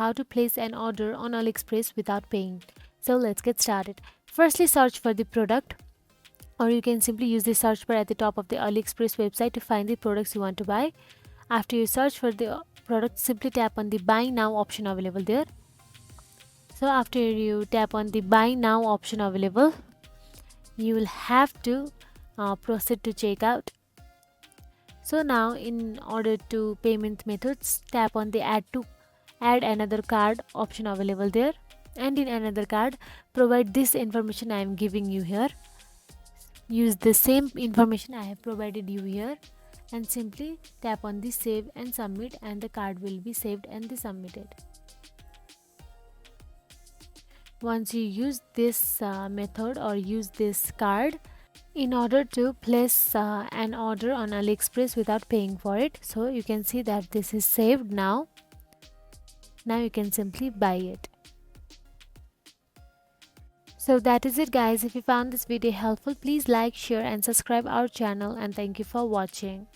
how to place an order on AliExpress without paying. So let's get started. Firstly, search for the product, or you can simply use the search bar at the top of the AliExpress website to find the products you want to buy. After you search for the product, simply tap on the buy now option available there. So after you tap on the buy now option available, you will have to proceed to checkout. So now, in order to payment methods, tap on the add another card option available there, and in another card provide this information I am giving you here. Use the same information I have provided you here and simply tap on the save and submit, and the card will be saved and submitted. Once you use this method or use this card in order to place an order on AliExpress without paying for it, so you can see that this is saved now. Now you can simply buy it. So that is it, guys. If you found this video helpful, please like, share and subscribe our channel, and thank you for watching.